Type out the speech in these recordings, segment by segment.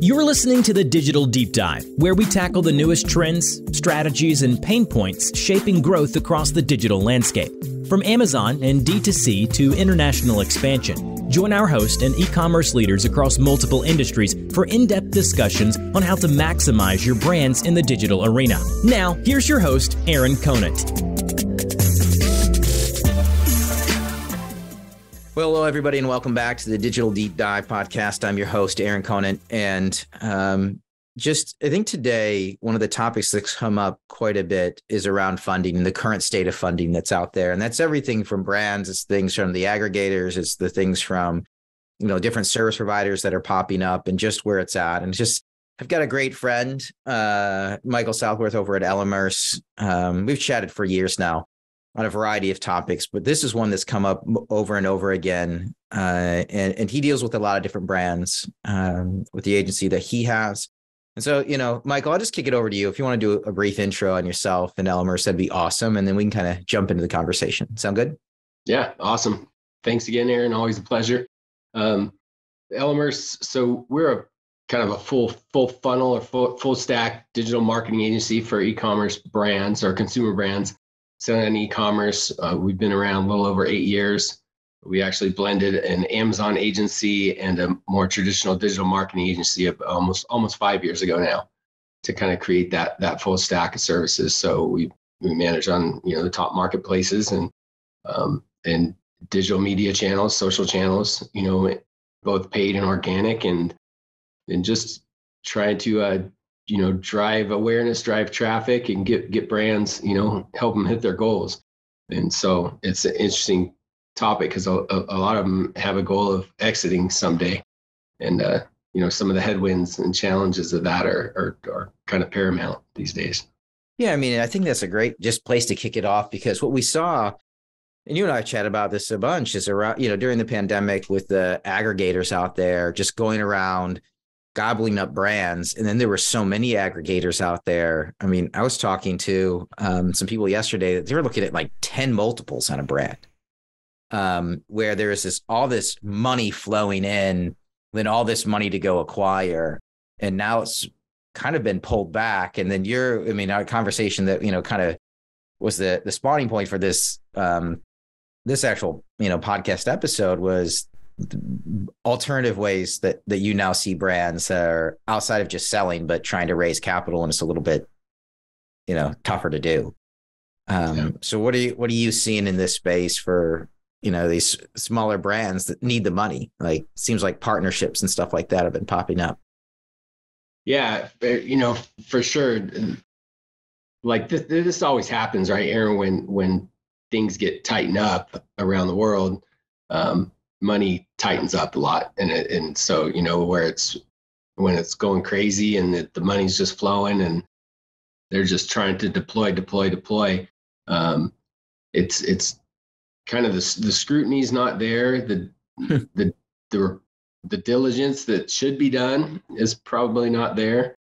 You're listening to the Digital Deep Dive, where we tackle the newest trends, strategies, and pain points shaping growth across the digital landscape. From Amazon and D2C to international expansion, join our host and e-commerce leaders across multiple industries for in-depth discussions on how to maximize your brands in the digital arena. Now, here's your host, Aaron Conant. Well, hello, everybody, and welcome back to the Digital Deep Dive podcast. I'm your host, Aaron Conant, and I think today, one of the topics that's come up quite a bit is around funding and the current state of funding that's out there. And that's everything from brands, it's things from the aggregators, it's the things from, different service providers that are popping up and just where it's at. And I've got a great friend, Michael Southworth over at Ellimers. We've chatted for years now on a variety of topics, but this is one that's come up over and over again. And he deals with a lot of different brands with the agency that he has. And so, Michael, I'll just kick it over to you. If you want to do a brief intro on yourself and Ellimers, that'd be awesome. And then we can kind of jump into the conversation. Sound good? Yeah, awesome. Thanks again, Aaron. Always a pleasure. Ellimers, so we're a kind of a full funnel or full stack digital marketing agency for e-commerce brands or consumer brands. Selling on e-commerce, we've been around a little over 8 years. We actually blended an Amazon agency and a more traditional digital marketing agency of almost 5 years ago now to kind of create that full stack of services. So we manage on the top marketplaces and digital media channels, social channels, both paid and organic, and just trying to drive awareness, drive traffic, and get brands, help them hit their goals. And so it's an interesting topic because a lot of them have a goal of exiting someday. And, some of the headwinds and challenges of that are kind of paramount these days. Yeah, I think that's a great just place to kick it off, because what we saw, and you and I chat about this a bunch, is around, during the pandemic with the aggregators out there just going around gobbling up brands. And then there were so many aggregators out there. I was talking to some people yesterday that they were looking at like 10 multiples on a brand, where there is all this money flowing in, then all this money to go acquire. And now it's kind of been pulled back. And then our conversation that, kind of was the spawning point for this, this actual, podcast episode was alternative ways that you now see brands that are outside of just selling, but trying to raise capital. And it's a little bit, tougher to do. So what are you seeing in this space for, these smaller brands that need the money? Like, seems like partnerships and stuff like that have been popping up. Yeah. For sure. Like this always happens, right, Aaron, when things get tightened up around the world, money tightens up a lot. And so, when it's going crazy and the money's just flowing and they're just trying to deploy. It's kind of the scrutiny's not there. The diligence that should be done is probably not there.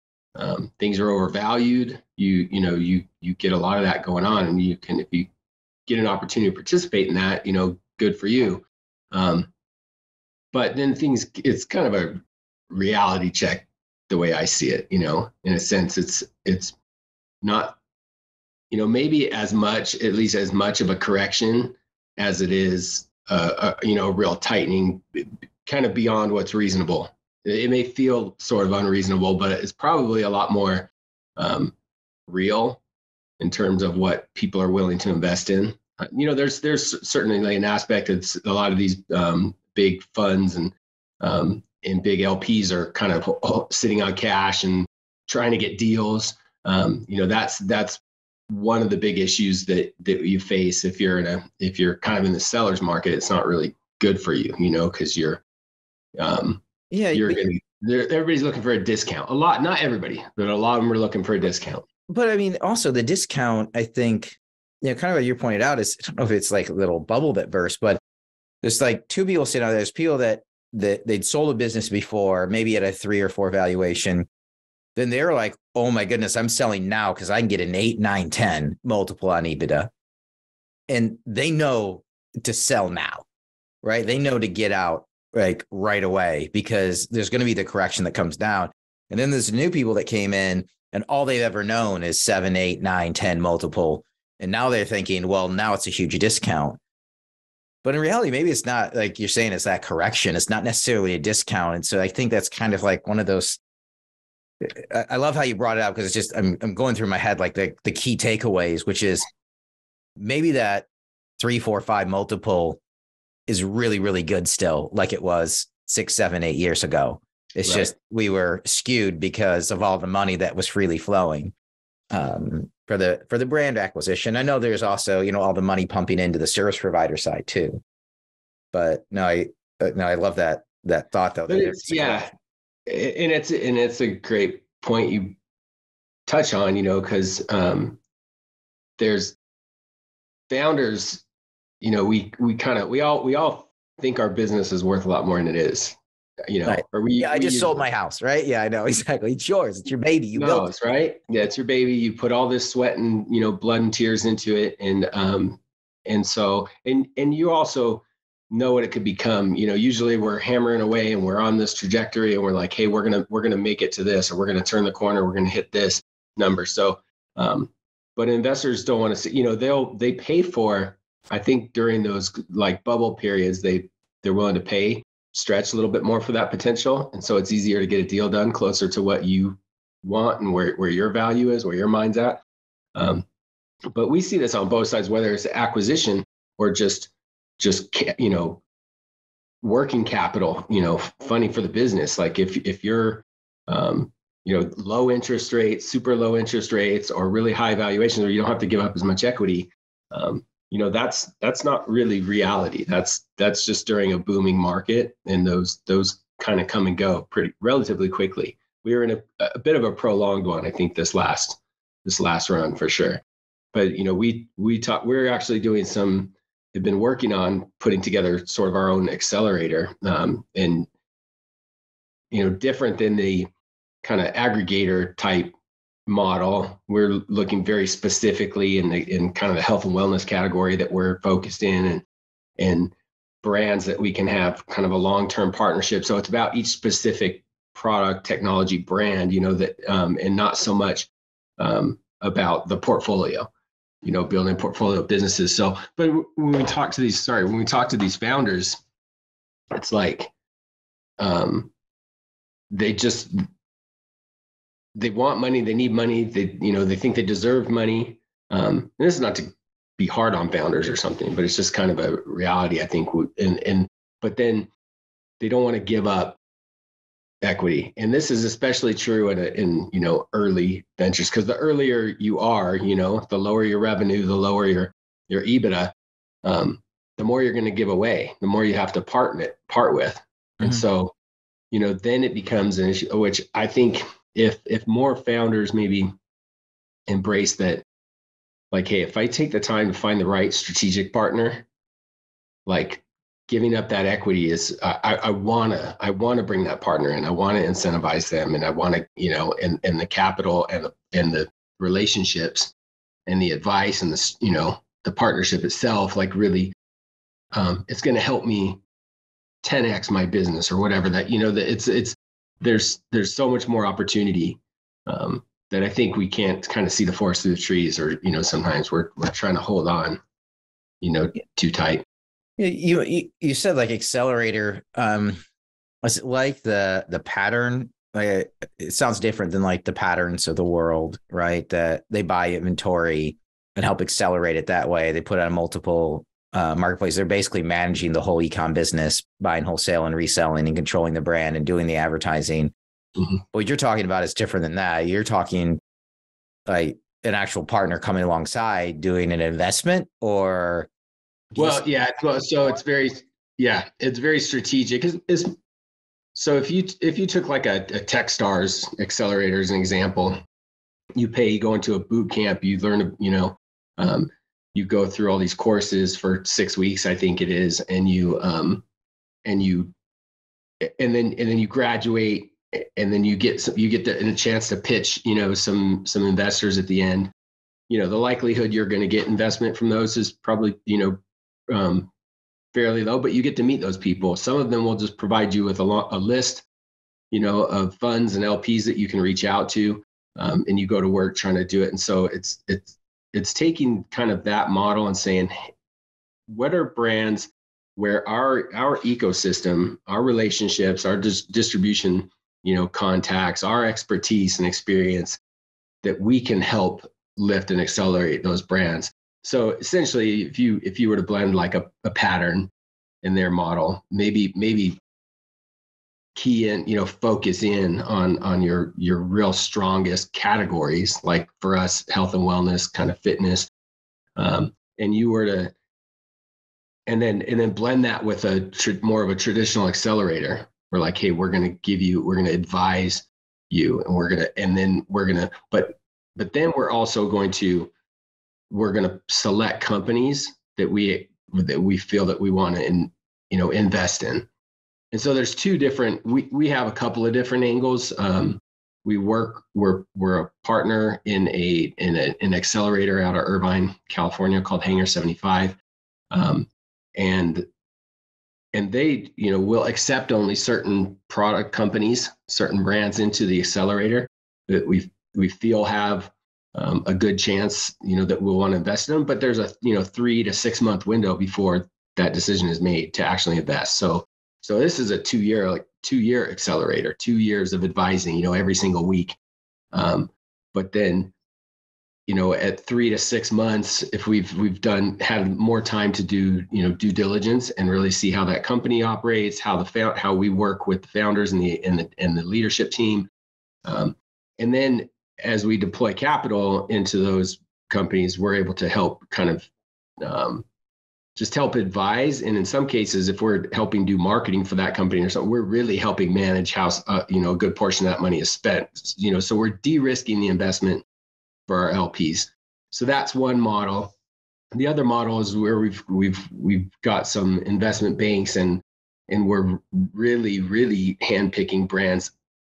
Things are overvalued. You get a lot of that going on, and if you get an opportunity to participate in that, good for you. But then it's kind of a reality check the way I see it, in a sense, it's not, maybe at least as much of a correction as it is, a real tightening kind of beyond what's reasonable. It may feel sort of unreasonable, but it's probably a lot more real in terms of what people are willing to invest in. There's certainly an aspect of a lot of these big funds and big LPs are kind of sitting on cash and trying to get deals. That's one of the big issues that you face if you're kind of in the seller's market. It's not really good for you, because everybody's looking for a discount. Not everybody, but a lot of them are looking for a discount. But also the discount, I think, kind of what you pointed out is, I don't know if it's like a little bubble that burst, but there's like two people sitting out there. There's people that they'd sold a business before, maybe at a 3 or 4 valuation. Then they're like, oh my goodness, I'm selling now because I can get an 8, 9, 10 multiple on EBITDA. And they know to sell now, right? They know to get out like right away because there's going to be the correction that comes down. And then there's new people that came in and all they've ever known is 7, 8, 9, 10 multiple. And now they're thinking, well, now it's a huge discount. But in reality, maybe it's not like you're saying, it's that correction. It's not necessarily a discount. And so I think that's kind of like one of those. I love how you brought it up because it's just I'm going through my head like the key takeaways, which is maybe that 3, 4, 5 multiple is really, really good still, like it was 6, 7, 8 years ago. It's just we were skewed because of all the money that was freely flowing for the brand acquisition. I know there's also, all the money pumping into the service provider side too. But no, I love that thought though. But it's a great point you touch on, because there's founders, we all think our business is worth a lot more than it is, right. Or I just sold my house, right? Yeah, I know exactly. It's yours. It's your baby. You built it, right? Yeah, it's your baby. You put all this sweat and blood and tears into it, and so you also know what it could become. Usually we're hammering away and we're on this trajectory, and we're like, hey, we're gonna make it to this, or we're gonna turn the corner. We're gonna hit this number. So, but investors don't want to see. They pay for. I think during those like bubble periods, they're willing to stretch a little bit more for that potential. And so it's easier to get a deal done closer to what you want and where your value is, where your mind's at. But we see this on both sides, whether it's acquisition or just working capital, funding for the business. Like if you're, low interest rates, super low interest rates, or really high valuations, or you don't have to give up as much equity, that's not really reality. That's just during a booming market, and those kind of come and go relatively quickly. We were in a bit of a prolonged one, I think, this last run for sure. But we're actually doing have been working on putting together sort of our own accelerator, and different than the kind of aggregator type model. We're looking very specifically in kind of the health and wellness category that we're focused in, and brands that we can have kind of a long-term partnership. So it's about each specific product, technology, brand, that and not so much about the portfolio, building a portfolio of businesses. So, but when we talk to these founders, it's like they want money, they need money, they think they deserve money. And this is not to be hard on founders or something, but it's just kind of a reality, I think. But then they don't want to give up equity. And this is especially true in early ventures, because the earlier you are, the lower your revenue, the lower your EBITDA, the more you're going to give away, the more you have to part with. Mm-hmm. And so, then it becomes an issue, which I think if more founders maybe embrace that, like, hey, if I take the time to find the right strategic partner, like giving up that equity is, I want to bring that partner in. I want to incentivize them, and I want to, and the capital and the relationships and the advice and the partnership itself, like really, it's going to help me 10x my business or whatever that, that there's so much more opportunity that I think we can't kind of see the forest through the trees, or, sometimes we're trying to hold on, too tight. You said like accelerator, was it like the pattern? Like it sounds different than like the patterns of the world, right? That they buy inventory and help accelerate it that way. They put it on multiple marketplace. They're basically managing the whole e-com business, buying wholesale and reselling and controlling the brand and doing the advertising. Mm-hmm. What you're talking about is different than that. You're talking like an actual partner coming alongside doing an investment, or. Well, yeah. So it's very strategic. So if you took like a Techstars accelerator as an example, you go into a boot camp, you learn, you go through all these courses for 6 weeks, I think it is, and then you graduate, and then you get a chance to pitch, some investors at the end. The likelihood you're going to get investment from those is probably, fairly low, but you get to meet those people. Some of them will just provide you with a list of funds and LPs that you can reach out to, and you go to work trying to do it. And so it's taking kind of that model and saying, what are brands where our ecosystem, our relationships, our distribution, contacts, our expertise and experience, that we can help lift and accelerate those brands. So essentially, if you were to blend like a pattern in their model, maybe key in, focus in on your real strongest categories, like for us, health and wellness, kind of fitness, and you were to, and then blend that with more of a traditional accelerator. We're like, hey, we're going to advise you, and but then we're also going to select companies that we feel that we want to invest in. And so there's two different, we have a couple of different angles. We're a partner in an accelerator out of Irvine, California, called Hangar 75. And they, will accept only certain product companies, certain brands into the accelerator that we feel have a good chance, that we'll want to invest in them. But there's a 3 to 6 month window before that decision is made to actually invest. So this is a 2-year accelerator, 2 years of advising, every single week. But then, at 3 to 6 months, if we've had more time to do, due diligence and really see how that company operates, how we work with the founders and the leadership team. And then as we deploy capital into those companies, we're able to help kind of just help advise. And in some cases, if we're helping do marketing for that company or something, we're really helping manage how, a good portion of that money is spent, so we're de-risking the investment for our LPs. So that's one model. The other model is where we've got some investment banks and we're really, really handpicking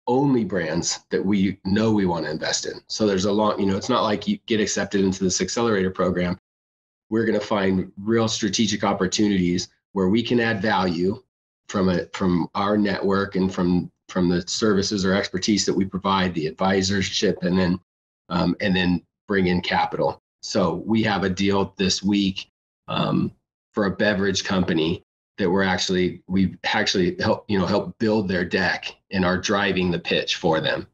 only brands that we know we want to invest in. So there's a long, it's not like you get accepted into this accelerator program. We're going to find real strategic opportunities where we can add value from our network and from the services or expertise that we provide, the advisorship, and then bring in capital. So we have a deal this week for a beverage company that we've actually helped build their deck and are driving the pitch for them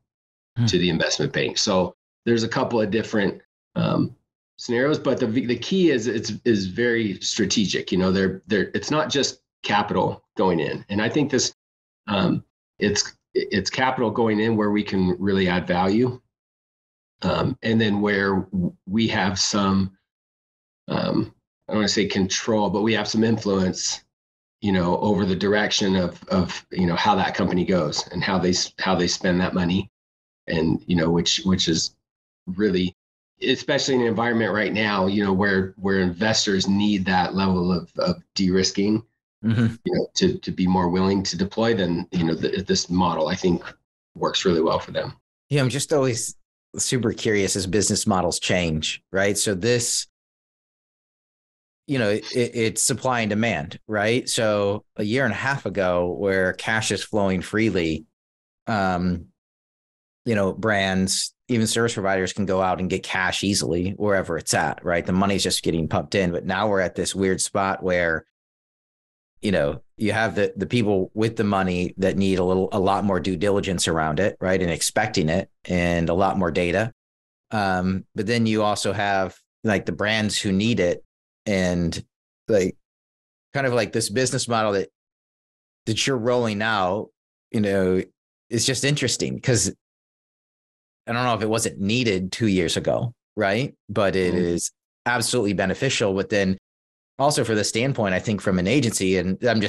to the investment bank. So there's a couple of different scenarios, but the key is it's very strategic. It's not just capital going in, and I think this it's capital going in where we can really add value, and then where we have some I don't want to say control, but we have some influence, over the direction of how that company goes and how they spend that money, and which is really, especially in an environment right now, where investors need that level of de-risking, to be more willing to deploy, then this model, I think, works really well for them. Yeah, I'm just always super curious as business models change, right? So this, it's supply and demand, right? So a year and a half ago, where cash is flowing freely, brands, even service providers, can go out and get cash easily wherever it's at, right? The money's just getting pumped in. But now we're at this weird spot where, you have the people with the money that need a lot more due diligence around it, right? And expecting it, and a lot more data. But then you also have like the brands who need it, and like kind of like this business model that you're rolling out, is just interesting, because I don't know if it wasn't needed 2 years ago, right? But it is absolutely beneficial. But then also for the standpoint, I think from an agency, and I'm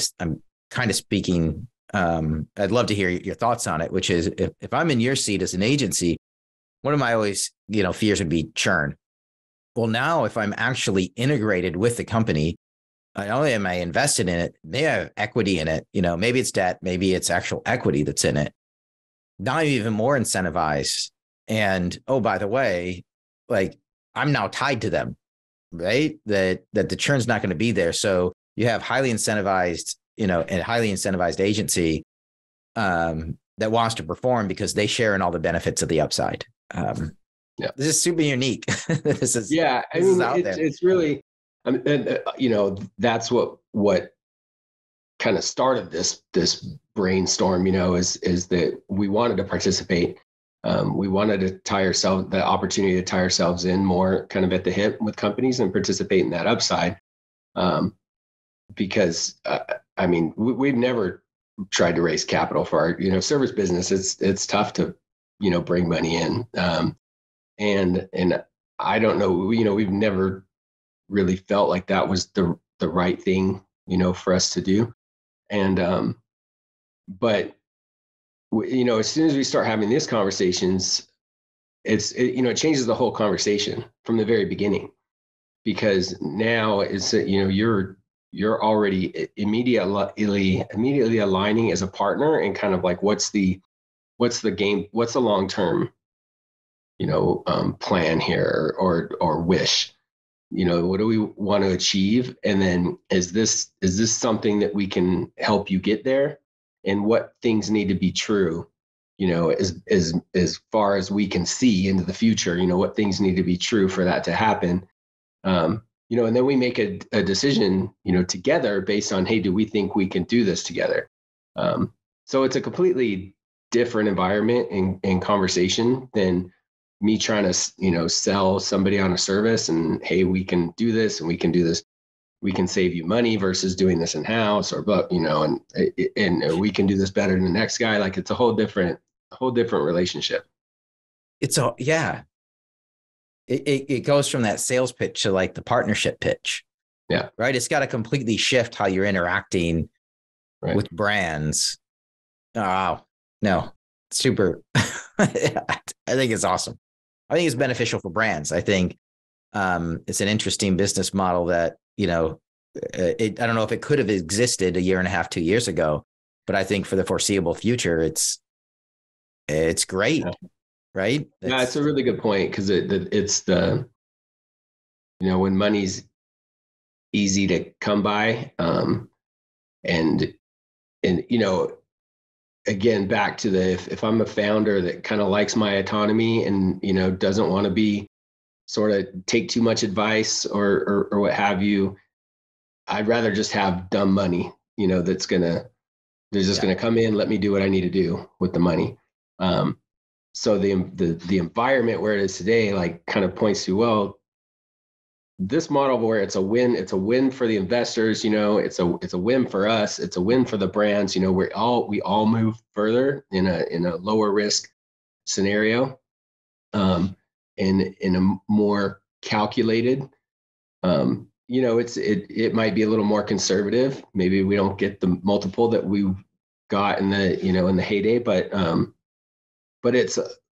kind of speaking, I'd love to hear your thoughts on it, which is if I'm in your seat as an agency, one of my always, fears would be churn. Well, now if I'm actually integrated with the company, not only am I invested in it, they have equity in it, maybe it's debt, maybe it's actual equity that's in it. Now I'm even more incentivized. And, oh, by the way, like I'm now tied to them, right? That the churn's not going to be there. So you have highly incentivized, and highly incentivized agency, that wants to perform because they share in all the benefits of the upside. Yeah. This is super unique. This is out there. It's really, that's what kind of started this brainstorm, is that we wanted to participate. We wanted to the opportunity to tie ourselves in more kind of at the hip with companies and participate in that upside. Because we've never tried to raise capital for our, service business. It's tough to, bring money in. And I don't know, we've never really felt like that was the right thing, for us to do. And, but as soon as we start having these conversations, it changes the whole conversation from the very beginning, because now it's, you're already immediately aligning as a partner, and kind of like, what's the long-term, plan here, or wish, what do we want to achieve? And then is this something that we can help you get there? And what things need to be true, as far as we can see into the future, what things need to be true for that to happen. And then we make a decision, together based on, hey, do we think we can do this together? So it's a completely different environment and conversation than me trying to, sell somebody on a service and, hey, we can do this and we can do this. We can save you money versus doing this in-house, and we can do this better than the next guy. Like, it's a whole different relationship. It goes from that sales pitch to like the partnership pitch. Yeah. Right. It's got to completely shift how you're interacting right. with brands. Oh, wow. No, super. I think it's awesome. I think it's beneficial for brands. I think it's an interesting business model that, I don't know if it could have existed a year and a half, 2 years ago, but I think for the foreseeable future, it's great. Yeah. Right. Yeah, it's a really good point, because it's the, when money's easy to come by, and again, back to if I'm a founder that kind of likes my autonomy and, doesn't want to be sort of take too much advice or what have you, I'd rather just have dumb money, that's gonna come in, let me do what I need to do with the money. So the environment where it is today, like, kind of points to, well, this model where it's a win for the investors, it's a win for us, it's a win for the brands, we all move further in a lower risk scenario, in a more calculated, it might be a little more conservative. Maybe we don't get the multiple that we got in the heyday, but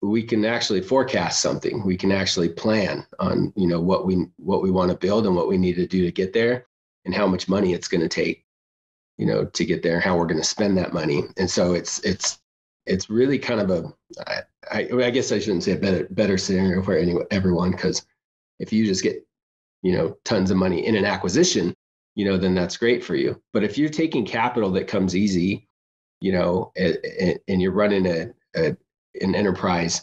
we can actually forecast something. We can actually plan on, what we want to build and what we need to do to get there, and how much money it's going to take, to get there, how we're going to spend that money. And so it's really kind of I guess I shouldn't say a better scenario for everyone, because if you just get, tons of money in an acquisition, then that's great for you. But if you're taking capital that comes easy, and you're running an enterprise,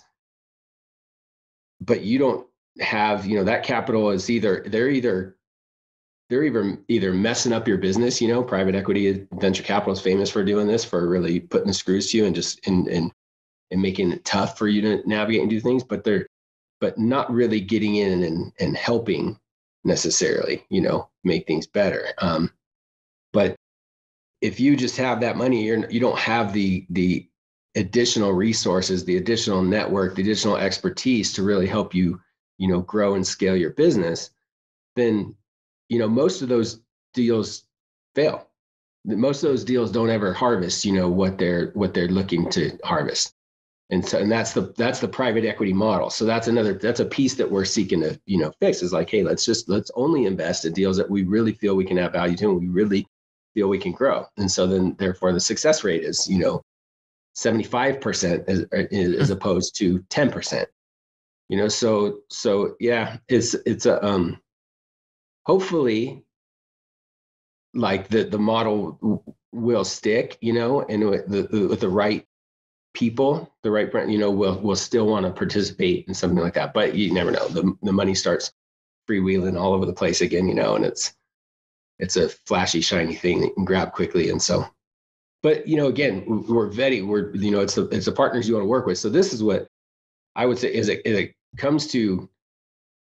but you don't have, that capital is they're either messing up your business. Private equity, venture capital is famous for doing this, for really putting the screws to you and just and making it tough for you to navigate and do things, but not really getting in and helping necessarily, make things better. But if you just have that money, you don't have the additional resources, the additional network, the additional expertise to really help you, grow and scale your business, then, most of those deals fail. Most of those deals don't ever harvest, what they're looking to harvest. And that's the private equity model. So that's a piece that we're seeking to, fix, is like, hey, let's only invest in deals that we really feel we can add value to, and we really feel we can grow. And so then therefore the success rate is, 75% as opposed to 10%, so yeah, it's a, hopefully, like, the model will stick, and with the right people, the right brand, will still want to participate in something like that. But you never know. The money starts freewheeling all over the place again, and it's a flashy, shiny thing that you can grab quickly. And so, but again, we're vetting. It's the partners you want to work with. So this is what I would say is it comes to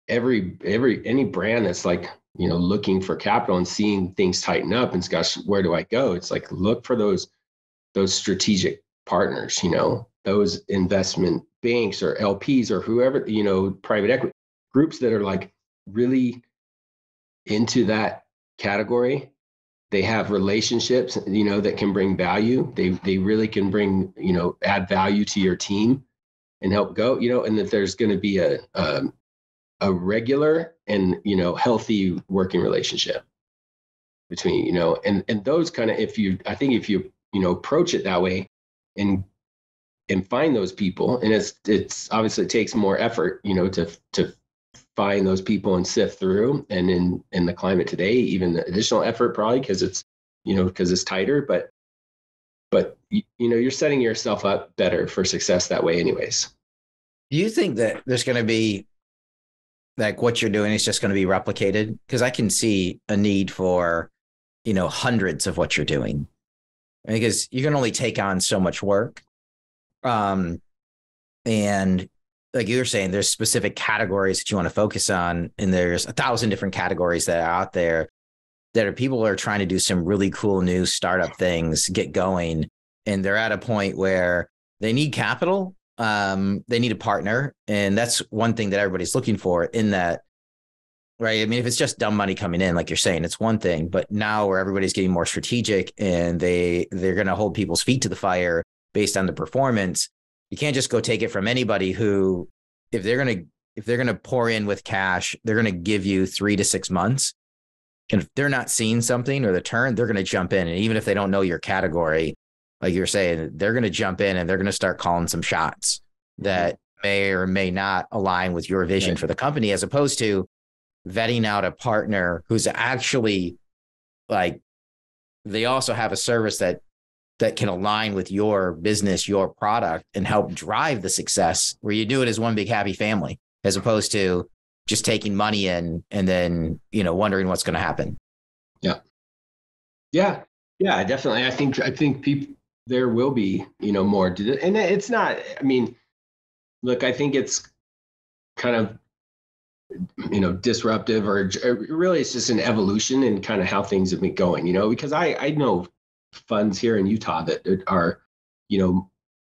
any brand that's like looking for capital and seeing things tighten up and gosh, where do I go? It's like look for those strategic partners, those investment banks or LPs or whoever, private equity groups that are like really into that category. They have relationships, that can bring value. They really can bring, add value to your team and help go, and that there's going to be a regular and, healthy working relationship between, and those kind of, if you approach it that way and find those people, and it's obviously it takes more effort, to find those people and sift through, and in the climate today, even additional effort probably because it's tighter, but you're setting yourself up better for success that way anyways. Do you think that there's going to be like what you're doing is just going to be replicated? Because I can see a need for, hundreds of what you're doing, because you can only take on so much work. And like you were saying, there's specific categories that you want to focus on. And there's 1,000 different categories that are out there that are people are trying to do some really cool new startup things, get going. And they're at a point where they need capital. They need a partner. And that's one thing that everybody's looking for in that, right? I mean, if it's just dumb money coming in, like you're saying, it's one thing, but now where everybody's getting more strategic and they're going to hold people's feet to the fire based on the performance. You can't just go take it from anybody who, if they're going to pour in with cash, they're going to give you 3 to 6 months. And if they're not seeing something or the turn, they're going to jump in. And even if they don't know your category, like you're saying, they're going to jump in and they're going to start calling some shots that may or may not align with your vision for the company, as opposed to vetting out a partner who's actually like, they also have a service that can align with your business, your product, and help drive the success, where you do it as one big happy family, as opposed to just taking money in and then, wondering what's going to happen. Yeah. Yeah. Yeah, definitely. I think people, there will be, more to it. And it's not, I mean, look, I think it's kind of, disruptive, or really it's just an evolution in kind of how things have been going, because I know funds here in Utah that are,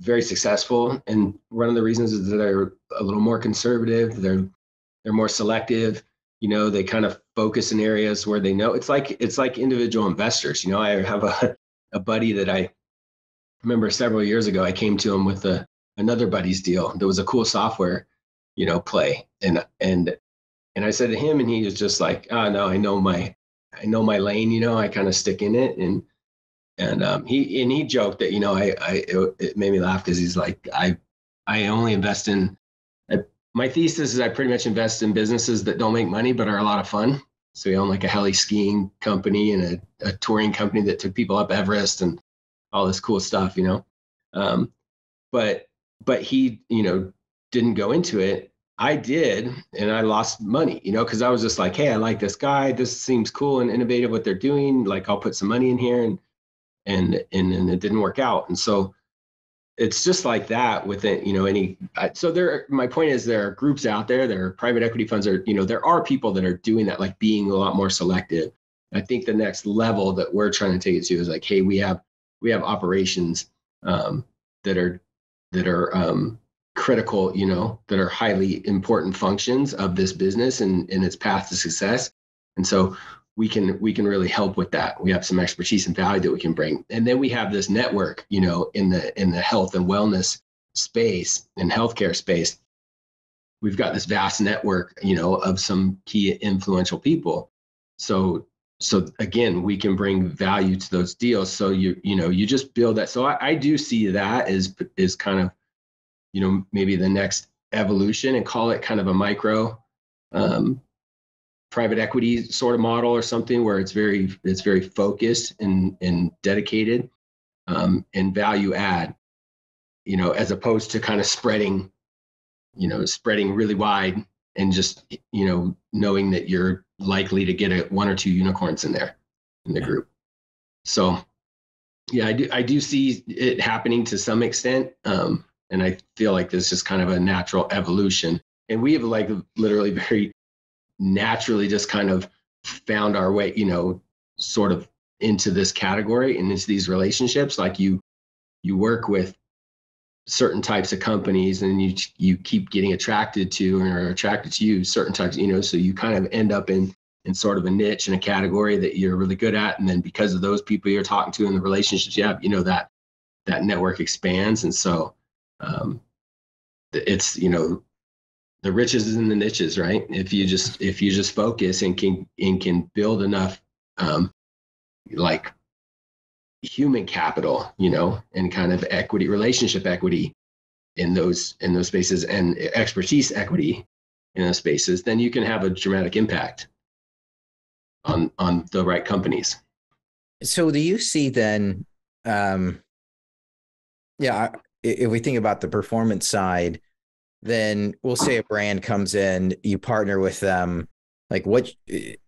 very successful. And one of the reasons is that they're a little more conservative. They're more selective. They kind of focus in areas where they know. It's like individual investors. I have a buddy that I remember several years ago. I came to him with another buddy's deal. There was a cool software, play, and I said to him, and he was just like, "Oh no, I know my lane. I kind of stick in it." And he joked that it made me laugh because he's like, I only invest in. My thesis is I pretty much invest in businesses that don't make money but are a lot of fun. So we own like a heli skiing company and a touring company that took people up Everest and all this cool stuff, But he, didn't go into it. I did, and I lost money, because I was just like, hey, I like this guy. This seems cool and innovative what they're doing. Like, I'll put some money in here, and it didn't work out. And so it's just like that with it, my point is there are groups out there, there are private equity funds, there are people that are doing that, like being a lot more selective. I think the next level that we're trying to take it to is like, hey, we have operations that are critical, that are highly important functions of this business and its path to success. And so we can really help with that. We have some expertise and value that we can bring. And then we have this network, in the health and wellness space and healthcare space. We've got this vast network, of some key influential people. So again, we can bring value to those deals. So you just build that. So I do see that is kind of, maybe the next evolution, and call it kind of a micro private equity sort of model or something, where it's very focused and dedicated and value add. as opposed to kind of spreading really wide and just, knowing that you're likely to get one or two unicorns in there in the group. So yeah, I do see it happening to some extent. And I feel like this is kind of a natural evolution. And we have like literally very naturally just kind of found our way, sort of into this category and into these relationships. Like you work with certain types of companies and you keep getting attracted to or are attracted to you certain types, so you kind of end up in sort of a niche in a category that you're really good at. And then because of those people you're talking to and the relationships you have, that network expands. And so it's, the riches is in the niches, right? If you just focus and can build enough like human capital, and kind of equity, relationship equity in those spaces and expertise equity in those spaces, then you can have a dramatic impact on the right companies. So do you see then, if we think about the performance side, then we'll say a brand comes in, you partner with them, like what,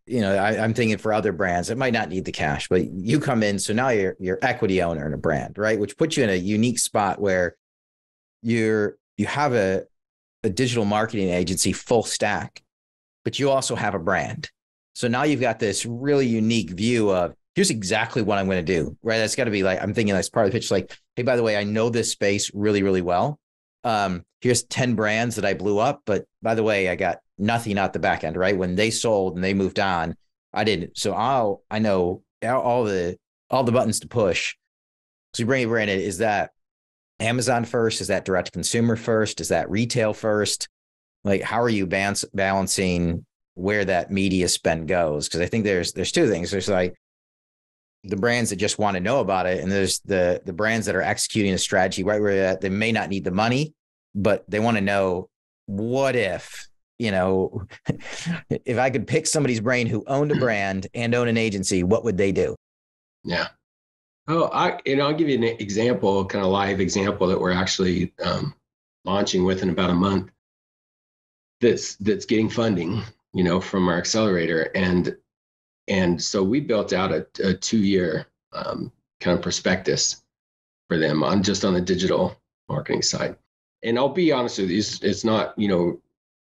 I'm thinking for other brands, it might not need the cash, but you come in. So now you're equity owner in a brand, right? Which puts you in a unique spot where you have a digital marketing agency full stack, but you also have a brand. So now you've got this really unique view of here's exactly what I'm going to do, right? That's got to be like, I'm thinking that's part of the pitch. Like, hey, by the way, I know this space really, really well. Here's 10 brands that I blew up, but by the way, I got nothing out the back end, right? When they sold and they moved on, I didn't. So I know all the buttons to push. So you bring a brand in, is that Amazon first? Is that direct to consumer first? Is that retail first? Like, how are you balancing where that media spend goes? Because I think there's two things. There's like the brands that just want to know about it, and there's the brands that are executing a strategy right where they may not need the money, but they want to know, what if, if I could pick somebody's brain who owned a brand and owned an agency, what would they do? Yeah. Oh, I'll give you an example, kind of live example that we're actually launching within about a month. That's getting funding, from our accelerator, and so we built out a 2-year kind of prospectus for them on the digital marketing side. And I'll be honest with you, it's not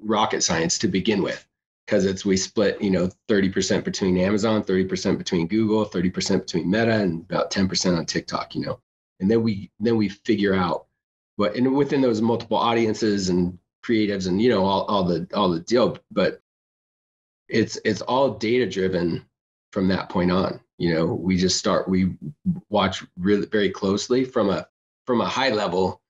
rocket science to begin with, because we split 30% between Amazon, 30% between Google, 30% between Meta, and about 10% on TikTok. And then we figure out what, and within those multiple audiences and creatives and all the deal, but it's all data driven from that point on. We watch really very closely from a high level,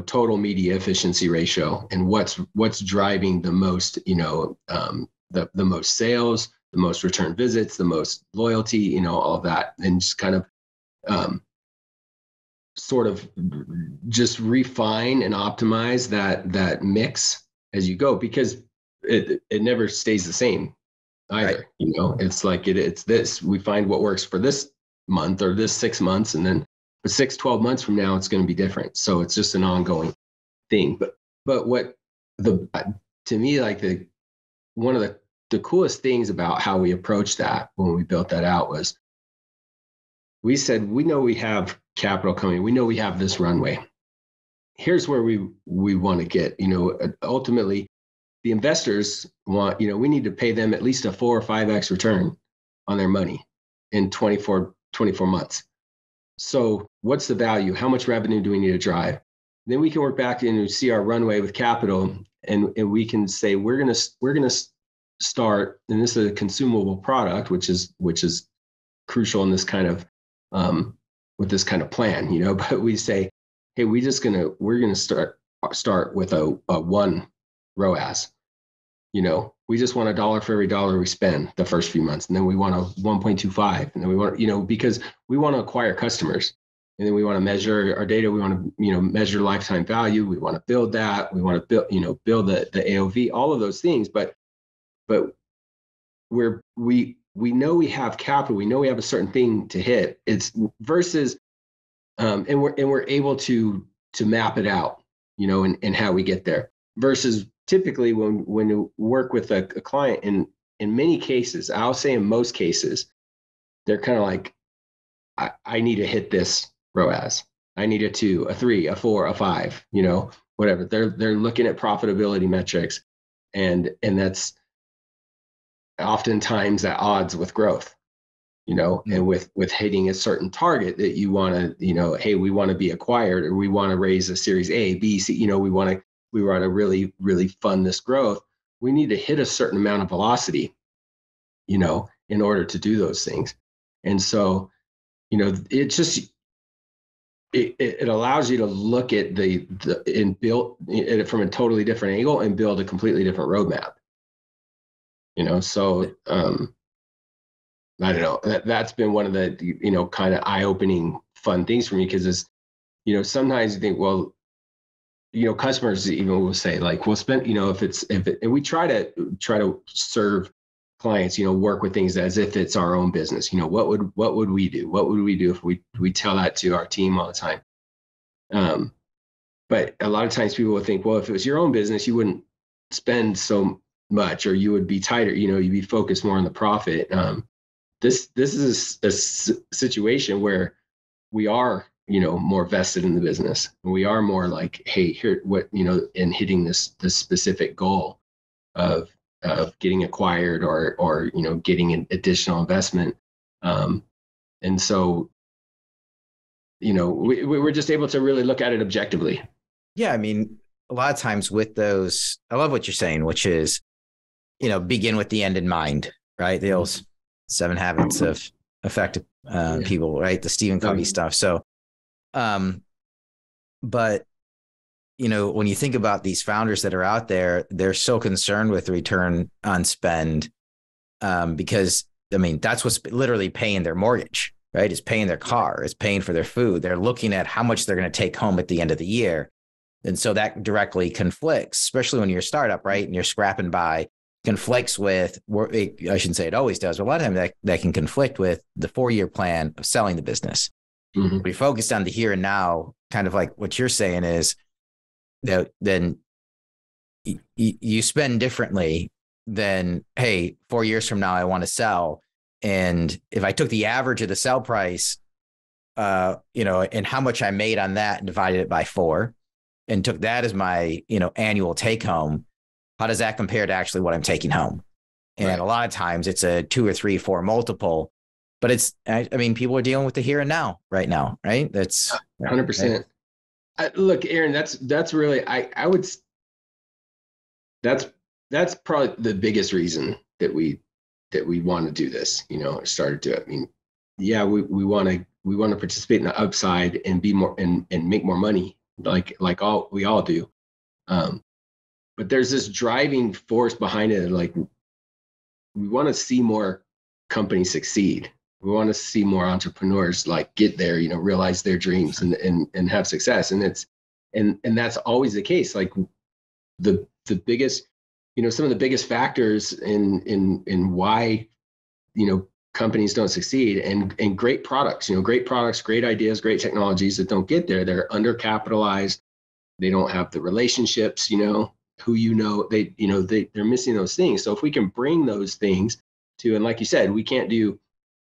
total media efficiency ratio, and what's driving the most, the most sales, the most return visits, the most loyalty, all of that, and just kind of sort of just refine and optimize that mix as you go, because it never stays the same either. Right. It's like it's this, we find what works for this month or this 6 months, and then 12 months from now, it's going to be different. So it's just an ongoing thing. But what to me, like one of the coolest things about how we approached that when we built that out was we said, we know we have capital coming. We know we have this runway. Here's where we want to get, ultimately the investors want, we need to pay them at least a 4 or 5x return on their money in 24 months. So what's the value? How much revenue do we need to drive? Then we can work back and see our runway with capital, and we can say we're gonna start, and this is a consumable product, which is crucial in this kind of with this kind of plan, But we say, hey, we're gonna start with a 1 ROAS. We just want $1 for every dollar we spend the first few months. And then we want a 1.25. And then we want, because we want to acquire customers. And then we want to measure our data. We want to, measure lifetime value. We want to build that. We want to build the AOV, all of those things. But we know we have capital. We know we have a certain thing to hit. It's versus, and we're able to to map it out, and how we get there. Versus typically when you work with a client, in many cases, I'll say in most cases, they're kind of like, I need to hit this ROAS. I need a 2, a 3, a 4, a 5, whatever. They're looking at profitability metrics, and that's oftentimes at odds with growth, and with hitting a certain target that you want to, hey, we want to be acquired, or we want to raise a series A, B, C, we want to really, really fund this growth. We need to hit a certain amount of velocity, in order to do those things. And so, it just, it allows you to look at and build it from a totally different angle and build a completely different roadmap. So I don't know. That's been one of the kind of eye-opening fun things for me, because it's sometimes you think, well, customers even will say, like, we'll spend, and we try to serve clients, work with things as if it's our own business. What would we do? What would we do if we tell that to our team all the time? But a lot of times people will think, well, if it was your own business, you wouldn't spend so much, or you would be tighter, you'd be focused more on the profit. This is a situation where we are, more vested in the business. We are more like, hey, here, what, in hitting this specific goal of getting acquired, or getting an additional investment. And so, we're just able to really look at it objectively. Yeah. I mean, a lot of times with those, I love what you're saying, which is, begin with the end in mind, right? The old 7 habits of effective people, right? The Stephen Covey stuff. So, but, when you think about these founders that are out there, they're so concerned with return on spend, because, I mean, that's what's literally paying their mortgage, right? It's paying their car, it's paying for their food. They're looking at how much they're going to take home at the end of the year. And so that directly conflicts, especially when you're a startup, right? And you're scrapping by, conflicts with, I shouldn't say it always does, but a lot of times that can conflict with the 4-year plan of selling the business. Mm-hmm. We focused on the here and now, kind of like what you're saying is that then you spend differently than, hey, 4 years from now, I want to sell. And if I took the average of the sell price, and how much I made on that and divided it by 4 and took that as my, annual take home, how does that compare to actually what I'm taking home? And right. A lot of times it's a 2 or 3, 4 multiple, but I mean, people are dealing with the here and now right now, right? That's 100%. Right? Look, Aaron, that's really, I would, that's probably the biggest reason that we want to do this, started to, I mean, yeah, we want to participate in the upside and be more and make more money, like we all do. But there's this driving force behind it. Like, we want to see more companies succeed. We want to see more entrepreneurs like get there, realize their dreams and have success. And that's always the case. Like the biggest, some of the biggest factors in why, companies don't succeed, and great products, great ideas, great technologies that don't get there. They're undercapitalized. They don't have the relationships, they're missing those things. So if we can bring those things to, and like you said, we can't do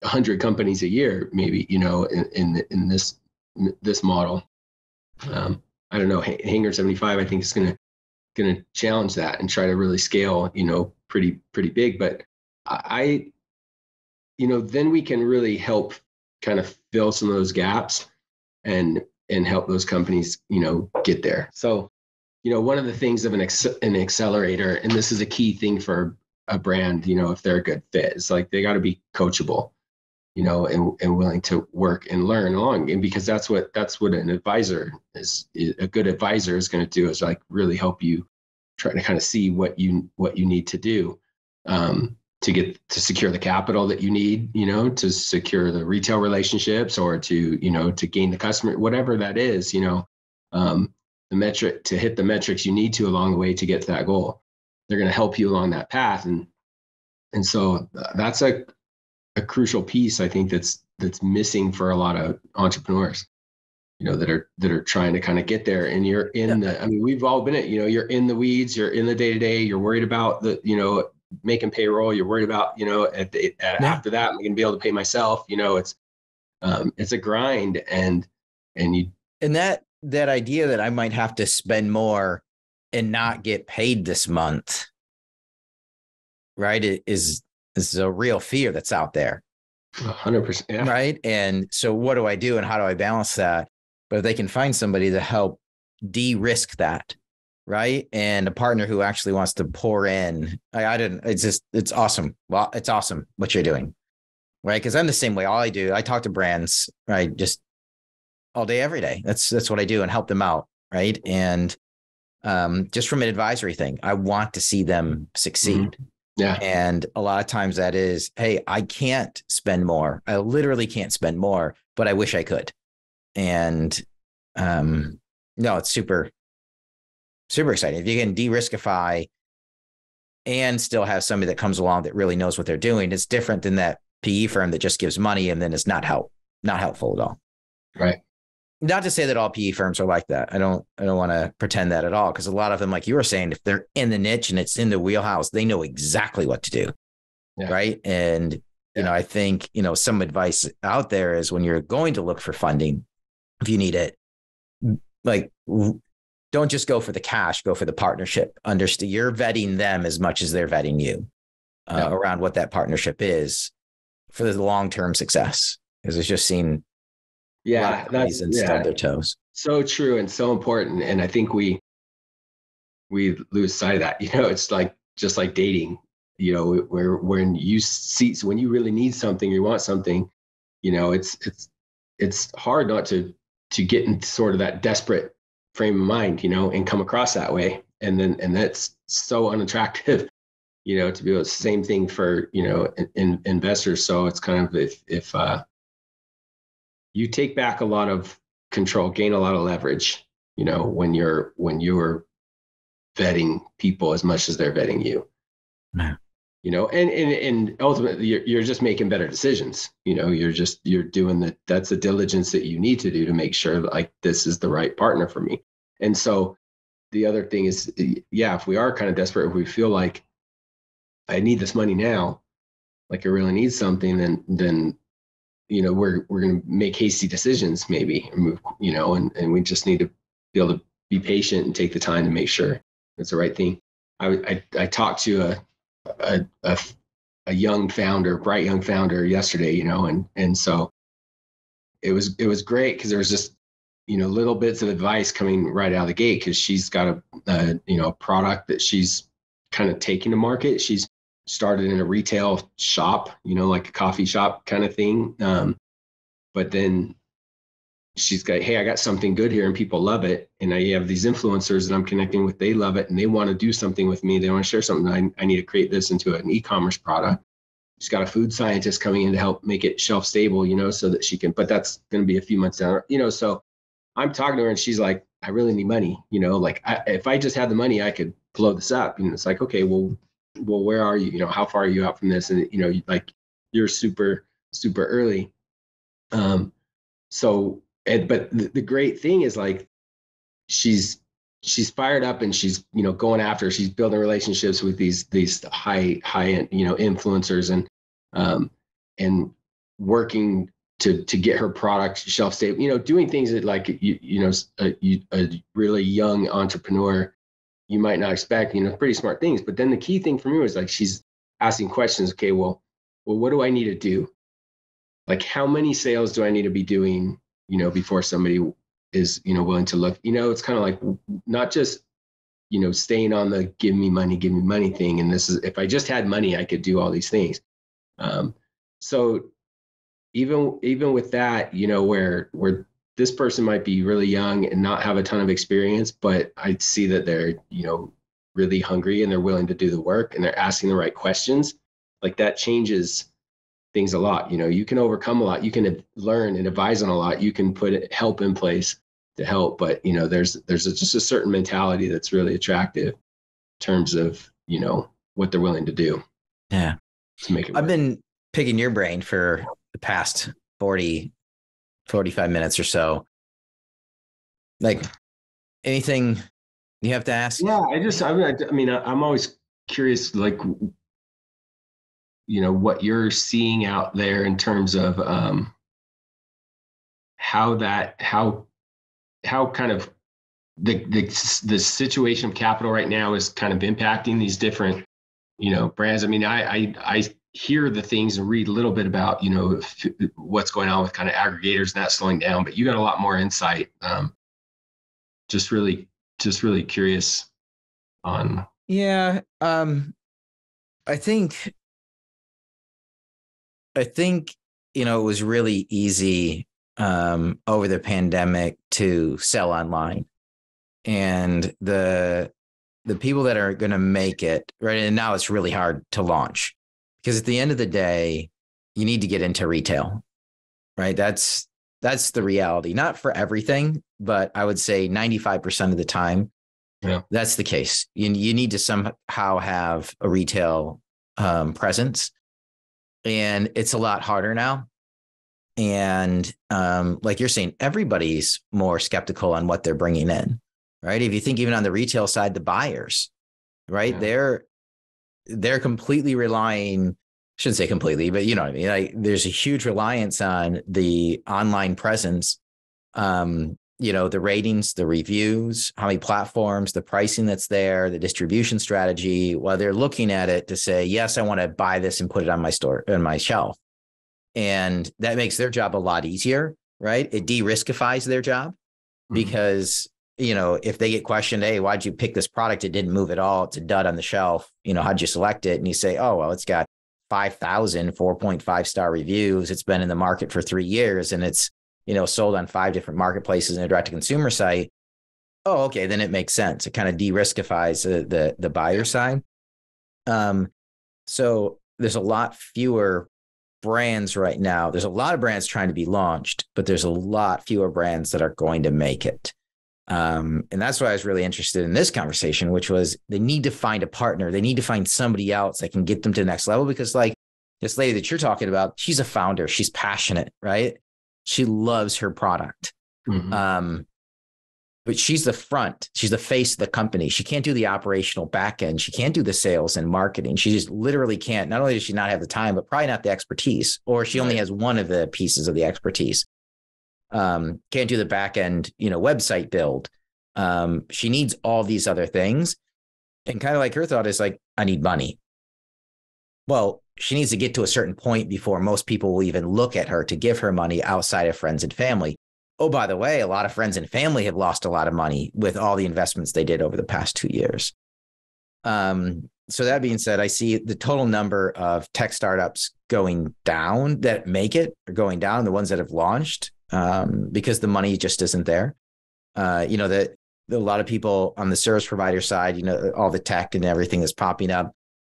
100 companies a year, maybe, in this model. I don't know, Hangar 75, I think is going to challenge that and try to really scale, pretty big. But then we can really help kind of fill some of those gaps and help those companies, get there. So, one of the things of an accelerator, and this is a key thing for a brand, if they're a good fit, it's like they got to be coachable, and willing to work and learn along. And because that's what an advisor is, a good advisor is going to do, is like really help you try to kind of see what you need to do to secure the capital that you need, to secure the retail relationships, or to gain the customer, whatever that is, the metric, to hit the metrics you need to along the way to get to that goal. They're going to help you along that path. And so that's a crucial piece, I think, that's missing for a lot of entrepreneurs. that are trying to kind of get there. And you're in the, I mean, we've all been you're in the weeds, you're in the day to day, you're worried about making payroll, you're worried about, after that, I'm going to be able to pay myself. It's a grind, and you. And that idea that I might have to spend more and not get paid this month, right, is a real fear that's out there. 100%. Yeah. Right. And so what do I do and how do I balance that? But if they can find somebody to help de-risk that, right, and a partner who actually wants to pour in, it's awesome. Well, it's awesome what you're doing, right? Because I'm the same way. All I do, I talk to brands, right, just all day, every day. That's what I do, and help them out, right? And just from an advisory thing, I want to see them succeed. Mm-hmm. Yeah. And a lot of times that is, hey, I can't spend more. I literally can't spend more, but I wish I could. And no, it's super, super exciting. If you can de-riskify and still have somebody that comes along that really knows what they're doing, it's different than that PE firm that just gives money and then is not helpful at all. Right. Not to say that all PE firms are like that. I don't want to pretend that at all, because a lot of them, like you were saying, if they're in the niche and it's in the wheelhouse, they know exactly what to do. Yeah. Right. And, I think, some advice out there is when you're going to look for funding, if you need it, like, don't just go for the cash, go for the partnership. Understand you're vetting them as much as they're vetting you around what that partnership is for the long-term success. Because it's just seen that's stub their toes. So true and so important. And I think we lose sight of that. It's like just like dating. Where when you really need something, you want something, it's hard not to get in sort of that desperate frame of mind, and come across that way. And that's so unattractive, to be able to same thing for, investors. So it's kind of if you take back a lot of control, gain a lot of leverage, when you're vetting people as much as they're vetting you. Man. And ultimately you're just making better decisions. You're doing that's the diligence that you need to do to make sure that, like, this is the right partner for me. And so the other thing is, if we are kind of desperate, if we feel like I need this money now, like I really need something, then we're going to make hasty decisions, maybe, and move, and we just need to be able to be patient and take the time to make sure it's the right thing. I talked to a young founder, bright young founder yesterday, and so it was great because there was just, little bits of advice coming right out of the gate, because she's got a product that she's kind of taking to market. She's started in a retail shop, like a coffee shop kind of thing. But then she's got, hey, I got something good here and people love it. And I have these influencers that I'm connecting with, they love it and they want to do something with me. They want to share something. I need to create this into an e-commerce product. She's got a food scientist coming in to help make it shelf stable, so that she can, but that's going to be a few months down, so I'm talking to her and she's like, I really need money, like if I just had the money, I could blow this up. It's like, okay, well, where are you? How far are you out from this? And, like you're super, super early. But the great thing is, like, she's fired up and she's, going after, she's building relationships with these high end, influencers and working to get her product shelf stable, doing things that, like, a really young entrepreneur, you might not expect, pretty smart things. But then the key thing for me was, like, she's asking questions. Okay, well, what do I need to do? Like, how many sales do I need to be doing, before somebody is, willing to look, it's kind of like not just, staying on the give me money thing. And this is, if I just had money, I could do all these things. So even with that, where this person might be really young and not have a ton of experience, but I see that they're, really hungry and they're willing to do the work and they're asking the right questions, like that changes things a lot. You can overcome a lot, you can learn and advise on a lot, you can put help in place to help, but there's just a certain mentality that's really attractive in terms of, what they're willing to do. Yeah. To make it work. I've been picking your brain for the past 45 minutes or so Like anything you have to ask? Yeah, I'm always curious, like, what you're seeing out there in terms of how kind of the situation of capital right now is kind of impacting these different, brands. I mean, I hear the things and read a little bit about, what's going on with kind of aggregators and that slowing down, but you got a lot more insight. Just really, just really curious on. Yeah. I think, I think, it was really easy over the pandemic to sell online. And the people that are going to make it, right? And now it's really hard to launch because at the end of the day, you need to get into retail, right? That's the reality. Not for everything, but I would say 95% of the time, Yeah. that's the case. You need to somehow have a retail presence, and it's a lot harder now. And like you're saying, everybody's more skeptical on what they're bringing in, right? If you think even on the retail side, the buyers, right? Yeah. They're completely relying, shouldn't say completely, but you know what I mean? Like there's a huge reliance on the online presence, the ratings, the reviews, how many platforms, the pricing that's there, the distribution strategy, while they're looking at it to say, yes, I want to buy this and put it on my store, on my shelf. And that makes their job a lot easier, right? It de-riskifies their job because, if they get questioned, hey, why'd you pick this product? It didn't move at all. It's a dud on the shelf. How'd you select it? And you say, oh, well, it's got 5,000 4.5-star reviews. It's been in the market for 3 years and it's, sold on 5 different marketplaces and a direct to consumer site. Oh, okay. Then it makes sense. It kind of de-riskifies the buyer side. So there's a lot fewer brands right now. There's a lot of brands trying to be launched, but there's a lot fewer brands that are going to make it. And that's why I was really interested in this conversation, which was they need to find a partner. They need to find somebody else that can get them to the next level because like this lady that you're talking about, she's a founder. She's passionate, right? She loves her product. Mm-hmm. But she's the front. She's the face of the company. She can't do the operational back end. She can't do the sales and marketing. She just literally can't. Not only does she not have the time, but probably not the expertise, or she only has one of the pieces of the expertise. Can't do the back end, website build. She needs all these other things. And kind of like her thought is like, I need money. Well, she needs to get to a certain point before most people will even look at her to give her money outside of friends and family. Oh, by the way, a lot of friends and family have lost a lot of money with all the investments they did over the past 2 years. So that being said, I see the total number of tech startups going down that make it are going down, the ones that have launched, because the money just isn't there. That a lot of people on the service provider side, all the tech and everything is popping up.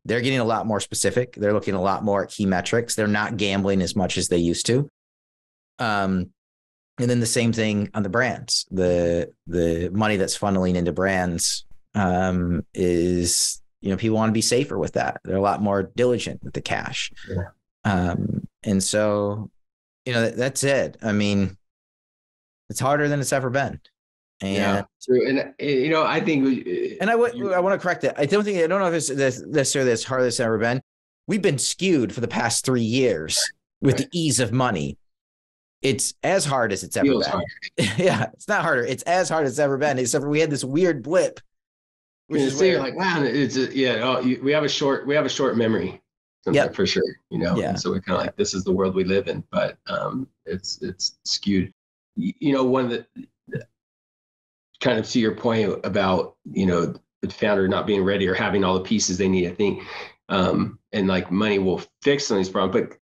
They're getting a lot more specific. They're looking a lot more at key metrics. They're not gambling as much as they used to. And then the same thing on the brands. The money that's funneling into brands is, people want to be safer with that. They're a lot more diligent with the cash. Yeah. And so, that's it. I mean, it's harder than it's ever been. And yeah, true. And I think, and I want to correct that. I don't know if it's necessarily as hard as it's ever been. We've been skewed for the past 3 years with the ease of money. It's as hard as it's ever been. Yeah, it's not harder. It's as hard as it's ever been, except for we had this weird blip. Which is where, like, wow, we have a short memory. Yep. For sure. Yeah. And so we're kind of like, this is the world we live in, but it's skewed. One of the kind of to your point about, the founder not being ready or having all the pieces they need, I think, and like money will fix some of these problems,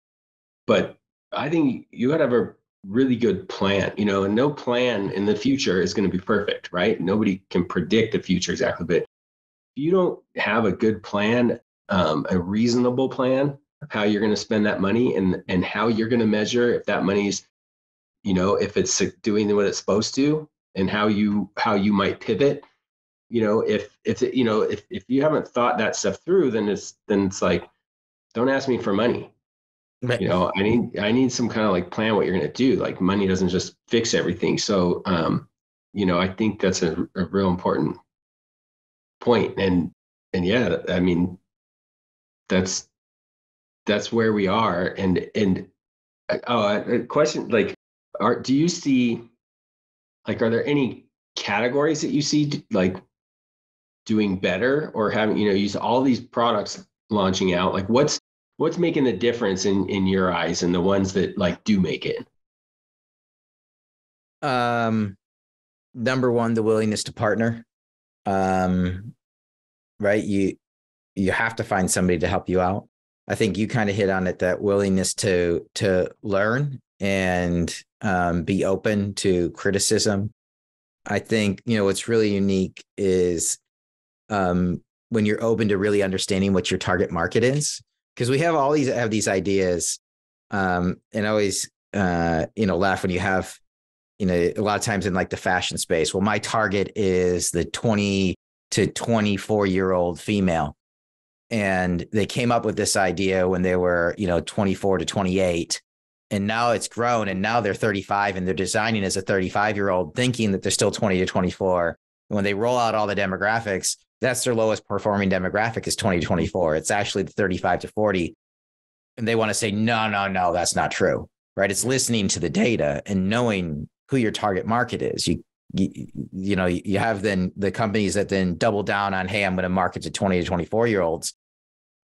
but I think you got to have a really good plan, and no plan in the future is going to be perfect, right? Nobody can predict the future exactly, but if you don't have a good plan, a reasonable plan of how you're going to spend that money and how you're going to measure if that money's, if it's doing what it's supposed to, and how you might pivot, if you haven't thought that stuff through, then it's like, don't ask me for money. Right. I need some kind of like plan what you're going to do. Like money doesn't just fix everything. So I think that's a real important point. And yeah, I mean, that's where we are. And a question, like, do you see, like, are there any categories that you see like doing better, or having, use all these products launching out? Like, what's making the difference in your eyes, and the ones that like do make it? Number one, the willingness to partner. Right. You have to find somebody to help you out. I think you kind of hit on it, that willingness to learn and be open to criticism. I think, what's really unique is when you're open to really understanding what your target market is, because we have these ideas, and I always laugh when you have, a lot of times in like the fashion space. Well, my target is the 20 to 24-year-old female. And they came up with this idea when they were, 24 to 28. And now it's grown, and now they're 35, and they're designing as a 35-year-old, thinking that they're still 20 to 24. And when they roll out all the demographics, that's their lowest performing demographic, is 20 to 24. It's actually the 35 to 40. And they want to say, no, that's not true. Right. It's listening to the data and knowing who your target market is. You have then the companies that then double down on, hey, I'm going to market to 20 to 24-year-olds,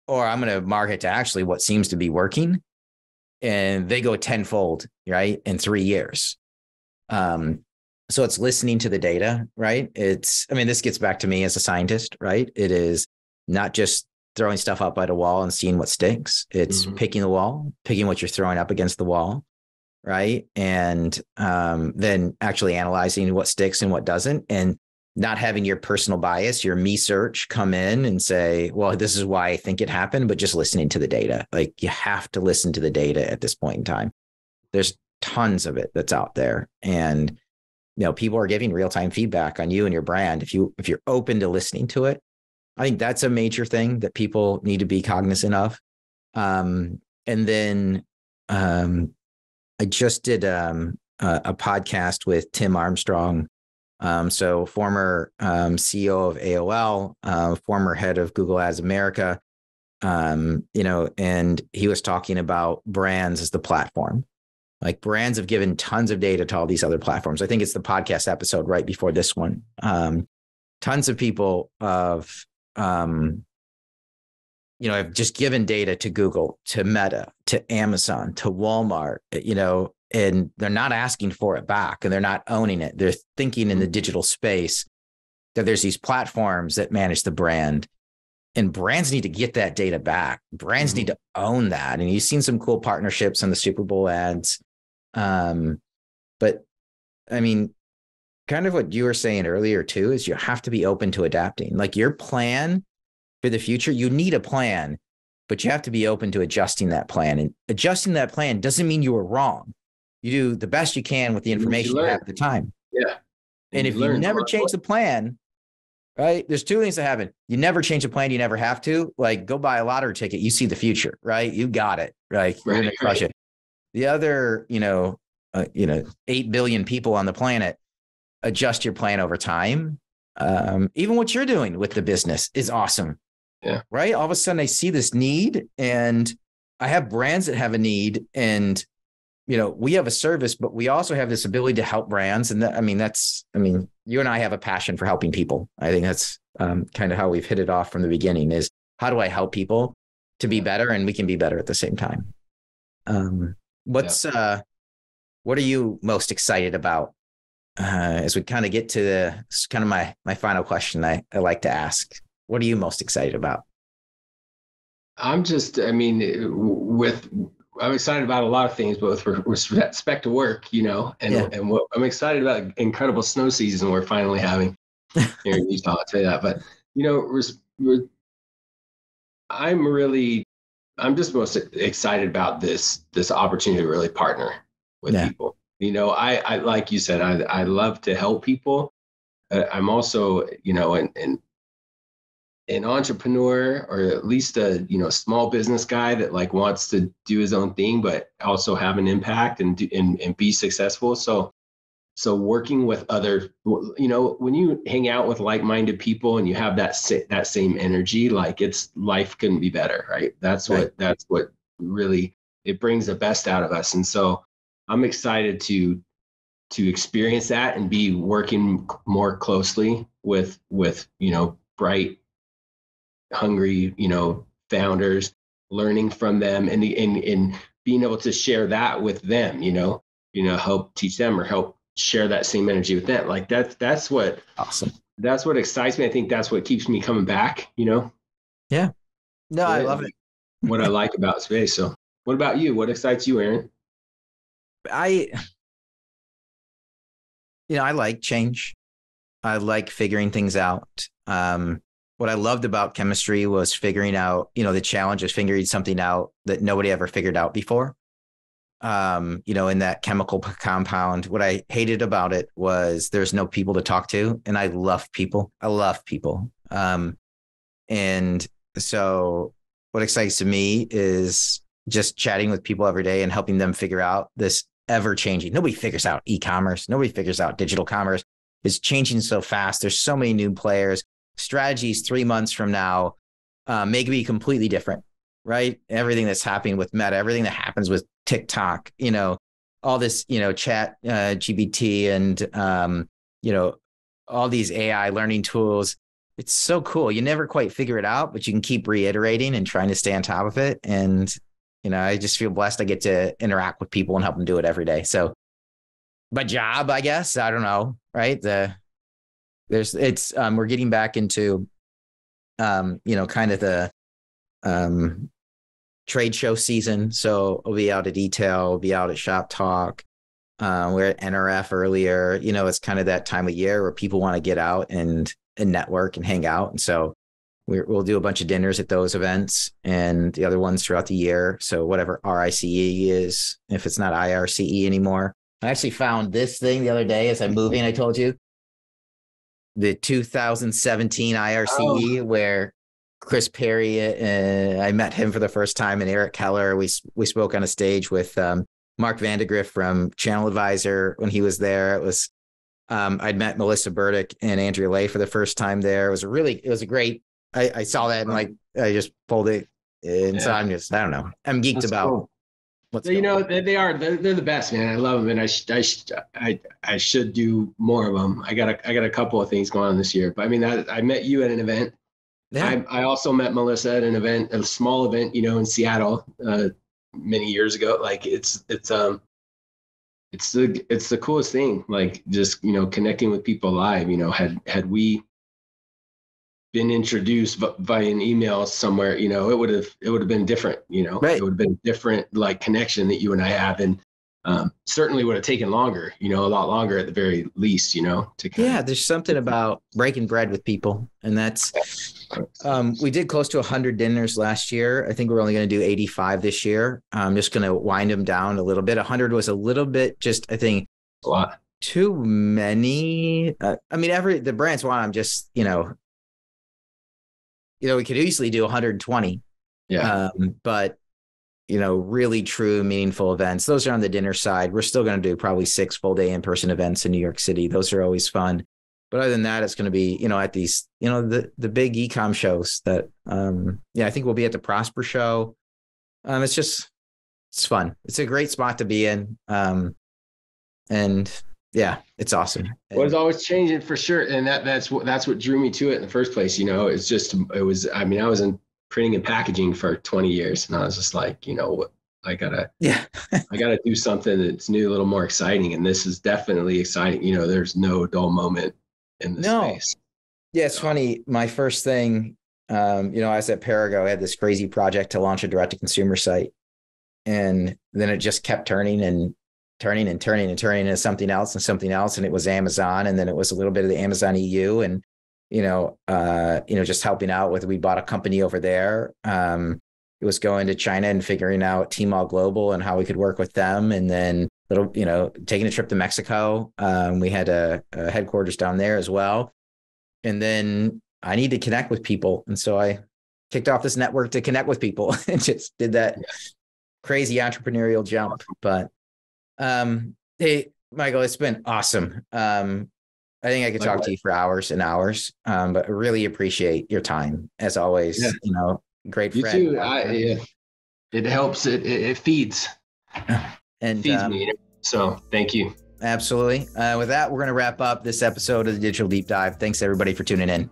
or I'm going to market to actually what seems to be working. And they go tenfold, right, in 3 years. So it's listening to the data, right? This gets back to me as a scientist, right? It is not just throwing stuff up at a wall and seeing what sticks. It's picking the wall, picking what you're throwing up against the wall, right? And then actually analyzing what sticks and what doesn't, and not having your personal bias, your me search come in and say, well, this is why I think it happened, but just listening to the data. Like, you have to listen to the data at this point in time. There's tons of it that's out there. And, people are giving real-time feedback on you and your brand. If you're open to listening to it, I think that's a major thing that people need to be cognizant of. And then I just did a podcast with Tim Armstrong. So former CEO of AOL, former head of Google Ads America, and he was talking about brands as the platform. Like, brands have given tons of data to all these other platforms. I think it's the podcast episode right before this one. Tons of people have just given data to Google, to Meta, to Amazon, to Walmart, and they're not asking for it back, and they're not owning it. They're thinking in the digital space that there's these platforms that manage the brand, and brands need to get that data back. Brands need to own that. And you've seen some cool partnerships on the Super Bowl ads. But I mean, kind of what you were saying earlier too, is you have to be open to adapting. Like, your plan for the future, you need a plan, but you have to be open to adjusting that plan. And adjusting that plan doesn't mean you were wrong. You do the best you can with the information you have at the time. Yeah. And if you never change the plan, right, there's two things that happen. You never change the plan. You never have to. Like, go buy a lottery ticket. You see the future, right? You got it. Right. You're going to crush it. The other, 8 billion people on the planet, adjust your plan over time. Even what you're doing with the business is awesome. Yeah. Right. All of a sudden I see this need, and I have brands that have a need, and, we have a service, but we also have this ability to help brands. And you and I have a passion for helping people. I think that's kind of how we've hit it off from the beginning, is how do I help people to be better, and we can be better at the same time. What are you most excited about as we kind of get to kind of my final question I like to ask? What are you most excited about? I'm excited about a lot of things, both with respect to work, and what I'm excited about, incredible snow season we're finally having here in Utah. I'll tell you that. But, I'm just most excited about this opportunity to really partner with people. I like you said, I love to help people. I'm also, an entrepreneur, or at least a small business guy that like wants to do his own thing, but also have an impact and be successful. So So working with other, when you hang out with like-minded people and you have that same energy, like life couldn't be better, right? That's what really, it brings the best out of us. And so I'm excited to experience that and be working more closely with bright, hungry, founders, learning from them, and being able to share that with them, help teach them or help share that same energy with them. Like that's what Awesome. That's what excites me. I think that's what keeps me coming back, Yeah. No, I love it. What I like about space. So what about you? What excites you, Aaron? I like change. I like figuring things out. What I loved about chemistry was figuring out, the challenge of figuring something out that nobody ever figured out before. In that chemical compound. What I hated about it was there's no people to talk to. And I love people. And so what excites me is just chatting with people every day and helping them figure out this ever changing. Nobody figures out e-commerce. Nobody figures out digital commerce. It's changing so fast. There's so many new players. Strategies 3 months from now may be completely different, right? Everything that's happening with Meta, everything that happens with TikTok, all this, chat GPT and, all these AI learning tools. It's so cool. You never quite figure it out, but you can keep reiterating and trying to stay on top of it. And, I just feel blessed I get to interact with people and help them do it every day. So my job, I guess, I don't know, right? We're getting back into, kind of the trade show season. So we'll be out at Detail, we'll be out at Shop Talk. We're at NRF earlier. It's kind of that time of year where people want to get out and network and hang out. And so we'll do a bunch of dinners at those events and the other ones throughout the year. So whatever RICE is, if it's not IRCE anymore. I actually found this thing the other day as I'm moving, I told you. The 2017 IRCE, where Chris Perry, I met him for the first time, and Eric Keller. We spoke on a stage with Mark Vandegrift from Channel Advisor when he was there. It was I'd met Melissa Burdick and Andrea Lay for the first time there. It was a great. I saw that and I just pulled it, and so I'm just, I don't know. I'm geeked That's about. Cool. They're the best, man. I love them, and I should do more of them. I got a couple of things going on this year, but I mean, I met you at an event. Yeah. I also met Melissa at an event, a small event, in Seattle, many years ago. Like it's the coolest thing. Like just, connecting with people live. Had we been introduced via an email somewhere, it would have been different. Right. It would have been different, like, connection that you and I have, and certainly would have taken longer. A lot longer at the very least. There's something about breaking bread with people, and that's. We did close to 100 dinners last year. I think we're only going to do 85 this year. I'm just going to wind them down a little bit. 100 was a little bit, just, I think, a lot too many. I mean, the brands want. I'm just, we could easily do 120. Yeah. But, really true, meaningful events. Those are on the dinner side. We're still going to do probably 6 full day in-person events in New York City. Those are always fun. But other than that, it's going to be, at these, the big e-com shows that, I think we'll be at the Prosper show. It's fun. It's a great spot to be in. And yeah, it's awesome. Well, it's always changing for sure. And that's what drew me to it in the first place. I was in printing and packaging for 20 years, and I was just like, I gotta do something that's new, a little more exciting. And this is definitely exciting. There's no dull moment in this space. Yeah, it's funny. My first thing, I was at Perigo. I had this crazy project to launch a direct-to-consumer site, and then it just kept turning into something else and something else, and it was Amazon, and then it was a little bit of the Amazon EU, and just helping out with. We bought a company over there. It was going to China and figuring out Tmall Global and how we could work with them, and then taking a trip to Mexico. We had a headquarters down there as well. And then I need to connect with people. And so I kicked off this network to connect with people and just did that crazy entrepreneurial jump. But hey, Michael, it's been awesome. I think I could talk to you for hours and hours, but I really appreciate your time as always. Yeah. You know, great You friend. too. It helps. It feeds. And feeds me. So thank you. Absolutely. With that, we're going to wrap up this episode of the Digital Deep Dive. Thanks everybody for tuning in.